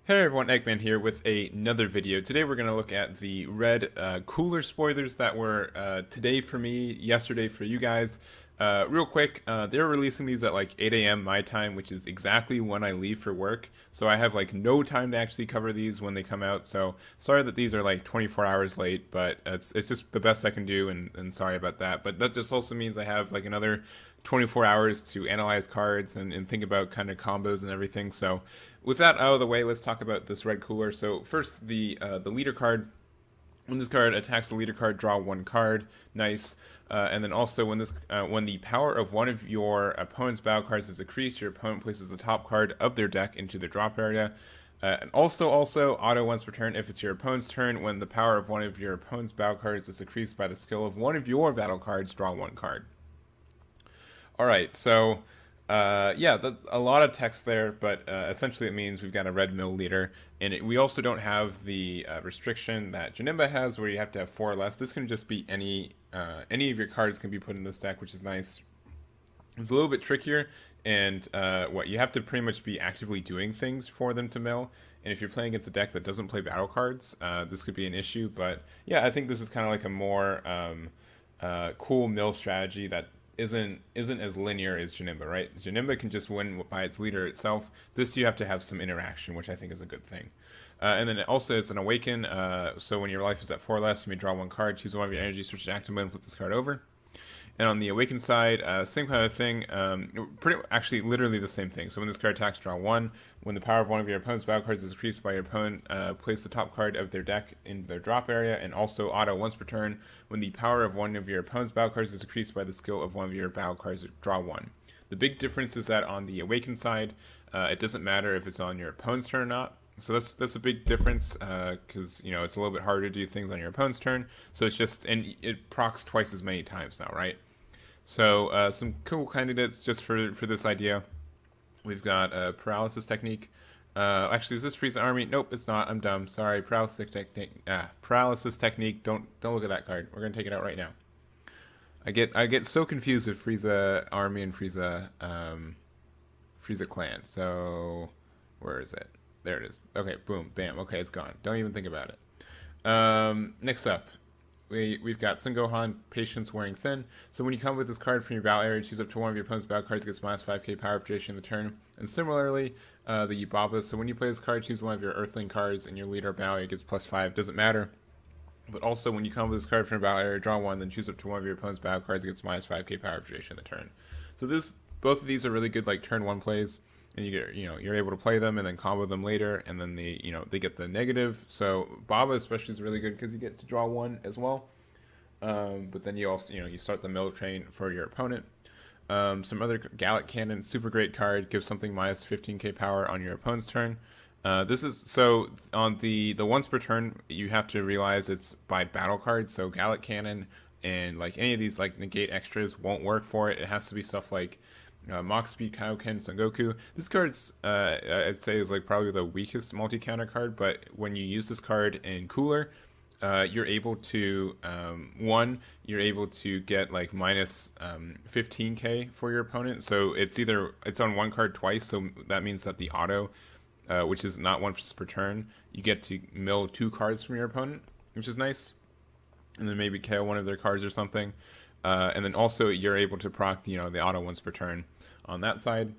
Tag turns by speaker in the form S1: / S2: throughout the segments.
S1: Hey everyone, Egman here with another video. Today we're going to look at the red cooler spoilers that were today for me, yesterday for you guys. Real quick, they're releasing these at like 8 a.m. my time, which is exactly when I leave for work. So I have like no time to actually cover these when they come out. So sorry that these are like 24 hours late, but it's just the best I can do, and sorry about that. But that just also means I have like another 24 hours to analyze cards and think about kind of combos and everything. So with that out of the way, let's talk about this red cooler. So first, the leader card. When this card attacks the leader card, draw one card. Nice. And then also when the power of one of your opponent's battle cards is decreased, your opponent places the top card of their deck into the drop area. And also auto once per turn if it's your opponent's turn. When the power of one of your opponent's battle cards is decreased by the skill of one of your battle cards, draw one card. All right, so yeah, a lot of text there, but essentially it means we've got a red mill leader, and we also don't have the restriction that Janemba has, where you have to have four or less. This can just be any of your cards can be put in this deck, which is nice. It's a little bit trickier, and what you have to pretty much be actively doing things for them to mill. And if you're playing against a deck that doesn't play battle cards, this could be an issue. But yeah, I think this is kind of like a more cool mill strategy that isn't as linear as Janemba, right? Janemba can just win by its leader itself. This you have to have some interaction, which I think is a good thing. And then it also is an awaken. So when your life is at 4 or less, you may draw one card, choose one of your energy, switch to active mode, and flip this card over. And on the awaken side, same kind of thing. Actually, literally the same thing. So when this card attacks, draw one. When the power of one of your opponent's battle cards is increased by your opponent, place the top card of their deck in their drop area, and also auto once per turn. When the power of one of your opponent's battle cards is increased by the skill of one of your battle cards, draw one. The big difference is that on the awaken side, it doesn't matter if it's on your opponent's turn or not. So that's a big difference because it's a little bit harder to do things on your opponent's turn. So it's just, and it procs twice as many times now, right? So some cool candidates just for this idea. We've got paralysis technique. Actually, is this freeze the army? Nope, it's not. I'm dumb. Sorry. Paralysis technique. Paralysis technique. Don't look at that card. We're gonna take it out right now. I get so confused with Frieza army and Frieza clan. So where is it? There it is. Okay, boom, bam. Okay, it's gone. Don't even think about it. Next up, we've got Sun Gohan, Patience Wearing Thin. So when you come with this card from your battle area, choose up to one of your opponent's battle cards, gets minus 5k power for duration of the turn. And similarly, the Yubaba. So when you play this card, choose one of your Earthling cards, and your leader battle area gets plus 5. Doesn't matter. But also, when you come with this card from your battle area, draw one, then choose up to one of your opponent's battle cards, gets minus 5k power for duration of the turn. So both of these are really good, like turn one plays. And you're able to play them and then combo them later, and then they get the negative. So Baba especially is really good because you get to draw one as well. But then you also you start the mill train for your opponent. Some other Gallic Cannon, super great card, gives something minus 15k power on your opponent's turn. This is so on the once per turn, you have to realize it's by battle card. So Gallic Cannon and like any of these like negate extras won't work for it. It has to be stuff like Mach Speed, Kaioken, Son Goku. This card's, I'd say, is like probably the weakest multi-counter card, but when you use this card in Cooler, you're able to, you're able to get like minus 15k for your opponent. So it's on one card twice, so that means that the auto, which is not once per turn, you get to mill 2 cards from your opponent, which is nice. And then maybe KO one of their cards or something. And then also you're able to proc the auto once per turn on that side.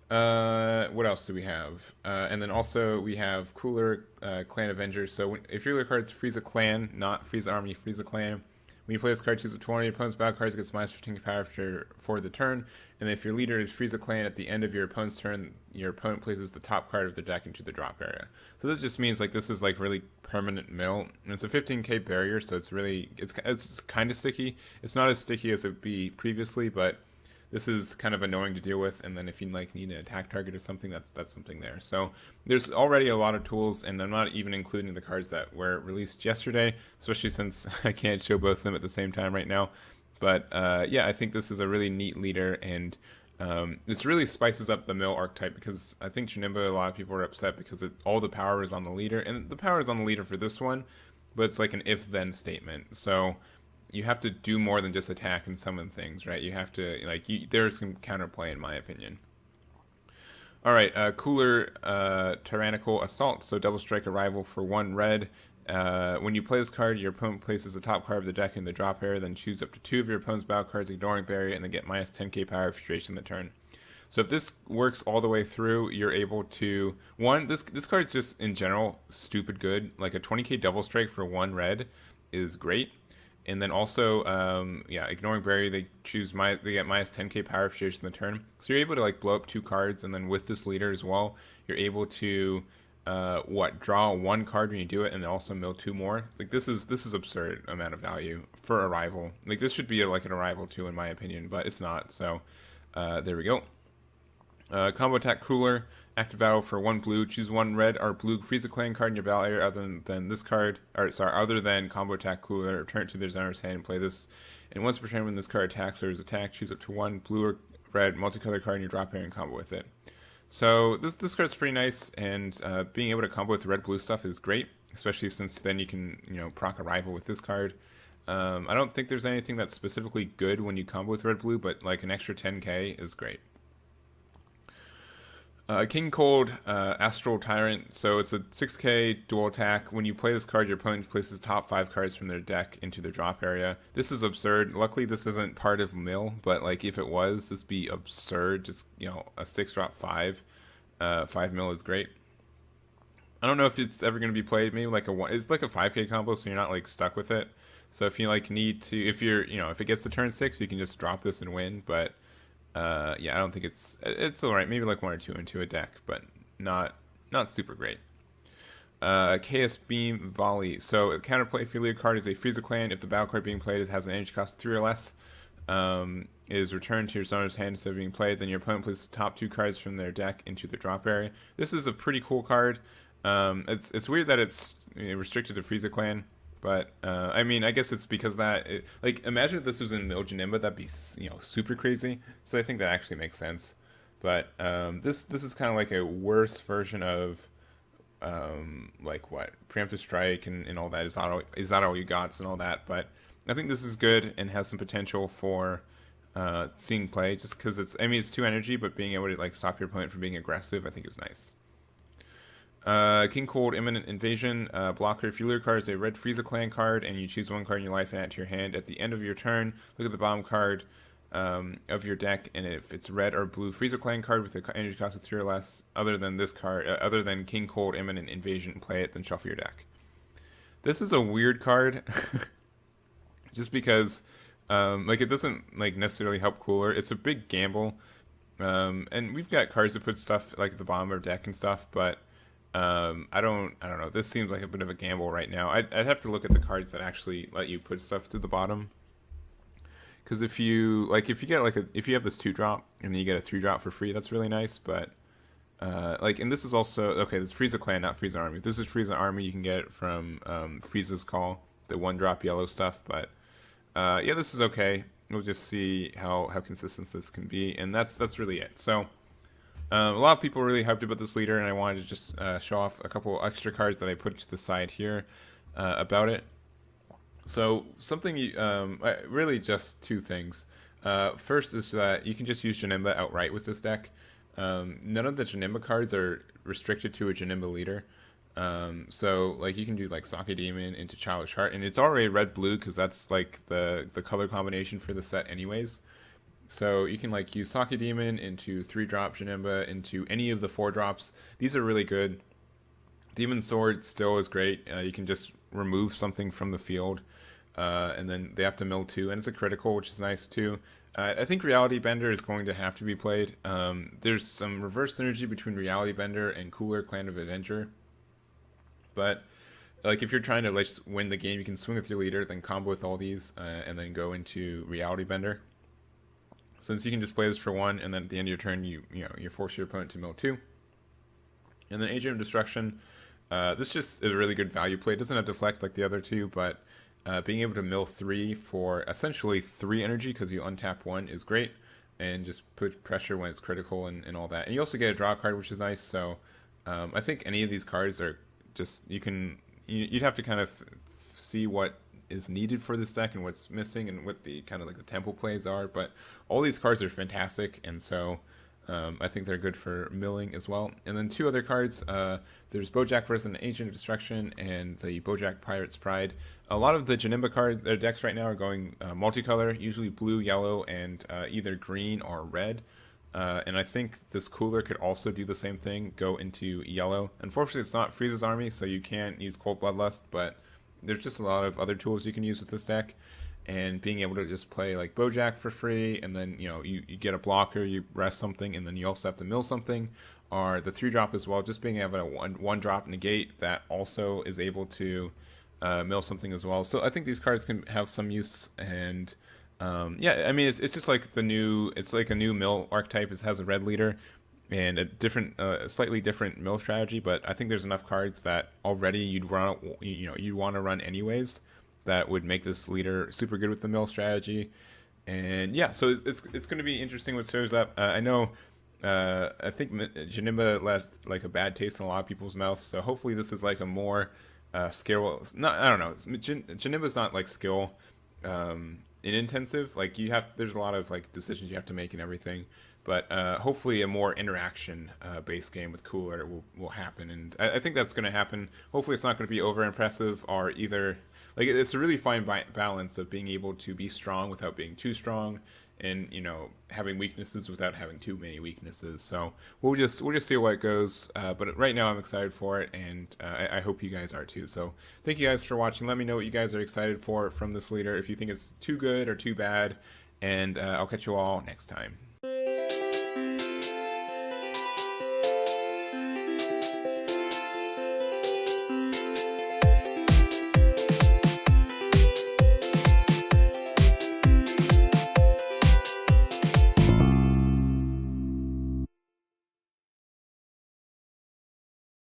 S1: What else do we have? And then also we have Cooler Clan Avenger. So if your card's Frieza Clan, not Frieza Army, Frieza Clan, when you play this card, choose 20 of your opponent's battle cards, gets minus 15 power for the turn. And if your leader is Frieza Clan, at the end of your opponent's turn, your opponent places the top card of the deck into the drop area. So this just means like this is like really permanent mill, and it's a 15k barrier, so it's kind of sticky. It's not as sticky as it would be previously, but this is kind of annoying to deal with. And then if you like need an attack target or something, that's something there. So there's already a lot of tools, and I'm not even including the cards that were released yesterday, especially since I can't show both of them at the same time right now. But yeah, I think this is a really neat leader, and this really spices up the Mill Archetype, because I think Janemba, a lot of people are upset because all the power is on the leader, and the power is on the leader for this one, but it's like an if-then statement. So you have to do more than just attack and summon things, right? You have to, there's some counterplay in my opinion. All right, cooler tyrannical assault. So double strike arrival for 1 red. When you play this card, your opponent places the top card of the deck in the drop area, then choose up to 2 of your opponent's battle cards, ignoring barrier, and then get minus 10k power if duration the turn. So if this works all the way through, you're able to this card's just in general stupid good. Like a 20k double strike for 1 red is great. And then also, yeah, ignoring barrier, they get minus 10k power if duration the turn. So you're able to like blow up 2 cards, and then with this leader as well, you're able to draw 1 card when you do it, and then also mill 2 more. Like this is absurd amount of value for arrival. Like this should be like an arrival too, in my opinion, but it's not. So there we go. Combo attack cooler. Active battle for 1 blue. Choose 1 red or blue freeze a clan card in your battle area other than this card. Or sorry, other than combo attack cooler. Return it to their owner's hand and play this. And once per turn when this card attacks or is attacked, choose up to 1 blue or red multicolored card in your drop area and combo with it. So this card's pretty nice, and being able to combo with red blue stuff is great, especially since then you can proc a rival with this card. I don't think there's anything that's specifically good when you combo with red blue, but like an extra 10k is great. King Cold, Astral Tyrant. So it's a 6k dual attack. When you play this card, your opponent places top 5 cards from their deck into their drop area. This is absurd. Luckily, this isn't part of Mill, but like if it was, this would be absurd. Just a 6-drop 5. 5 mil is great. I don't know if it's ever going to be played. Maybe like it's like a 5k combo, so you're not like stuck with it. So if you like need to, if you're if it gets to turn 6, you can just drop this and win. But yeah, I don't think it's alright. Maybe like 1 or 2 into a deck, but not super great. KS Beam Volley. So counterplay if your leader card is a Frieza clan. If the battle card being played has an energy cost of 3 or less, is returned to your owner's hand instead of being played, then your opponent places the top 2 cards from their deck into the drop area. This is a pretty cool card. It's weird that it's restricted to Frieza clan. But I mean, I guess it's because like imagine if this was in Ojinimba, that'd be super crazy. So I think that actually makes sense. But this is kind of like a worse version of like what preemptive strike and all that. Is that all you got and all that? But I think this is good and has some potential for seeing play. Just because it's 2 energy, but being able to like stop your opponent from being aggressive, I think is nice. King Cold, Imminent Invasion, blocker. If your leader card is a red Frieza clan card and you choose 1 card in your life and add it to your hand, at the end of your turn, look at the bottom card of your deck, and if it's red or blue Frieza clan card with an energy cost of 3 or less, other than this card, other than King Cold, Imminent Invasion, play it, then shuffle your deck. This is a weird card, just because like it doesn't like necessarily help cooler. It's a big gamble, and we've got cards that put stuff like at the bottom of our deck and stuff, but I don't know. This seems like a bit of a gamble right now. I'd have to look at the cards that actually let you put stuff to the bottom. Because if you get if you have this 2-drop and then you get a 3-drop for free, that's really nice. But and this is also okay. This Frieza clan, not Frieza army. If this is Frieza army, you can get it from Frieza's Call, the 1-drop yellow stuff. But yeah, this is okay. We'll just see how consistent this can be, and that's really it. So. A lot of people are really hyped about this leader, and I wanted to just show off a couple extra cards that I put to the side here about it. So something, really just 2 things. First is that you can just use Janemba outright with this deck. None of the Janemba cards are restricted to a Janemba leader. So like you can do like Sake Demon into Childish Heart, and it's already red-blue because that's like the color combination for the set anyways. So you can like use Sake Demon into 3-drop Janemba into any of the 4-drops. These are really good. Demon Sword still is great. You can just remove something from the field, and then they have to mill 2, and it's a critical, which is nice too. I think Reality Bender is going to have to be played. There's some reverse synergy between Reality Bender and Cooler Clan of Adventure, but like if you're trying to like win the game, you can swing with your leader, then combo with all these, and then go into Reality Bender. Since you can just play this for 1, and then at the end of your turn, you force your opponent to mill 2. And then Agent of Destruction, this just is a really good value play. It doesn't have deflect like the other 2, but being able to mill 3 for essentially 3 energy because you untap 1 is great, and just put pressure when it's critical and all that. And you also get a draw card, which is nice. So I think any of these cards are just you'd have to kind of see what is needed for this deck and what's missing and what the kind of like the tempo plays are, but all these cards are fantastic, and so I think they're good for milling as well. And then two other cards. There's Bojack versus an Agent of Destruction and the Bojack Pirate's Pride. A lot of the Janemba card decks right now are going multicolor, usually blue, yellow, and either green or red. And I think this cooler could also do the same thing, go into yellow. Unfortunately, it's not Frieza's Army, so you can't use Cold Bloodlust, but there's just a lot of other tools you can use with this deck. And being able to just play like Bojack for free, and then you get a blocker, you rest something, and then you also have to mill something, or the 3-drop as well. Just being able to one drop negate that also is able to mill something as well. So I think these cards can have some use, and yeah, I mean it's just like it's like a new mill archetype. It has a red leader and a different, slightly different mill strategy, but I think there's enough cards that already you'd want to run anyways, that would make this leader super good with the mill strategy. And yeah, so it's going to be interesting what shows up. I know, I think Janemba left like a bad taste in a lot of people's mouths, so hopefully this is like a more skill. Not, I don't know. Janemba's not like skill intensive. Like there's a lot of like decisions you have to make and everything. But hopefully a more interaction based game with Cooler will happen, and I think that's going to happen. Hopefully it's not going to be over impressive, or either like it's a really fine balance of being able to be strong without being too strong, and having weaknesses without having too many weaknesses. So we'll just see how it goes. But right now I'm excited for it, and I hope you guys are too. So thank you guys for watching. Let me know what you guys are excited for from this leader. If you think it's too good or too bad, and I'll catch you all next time.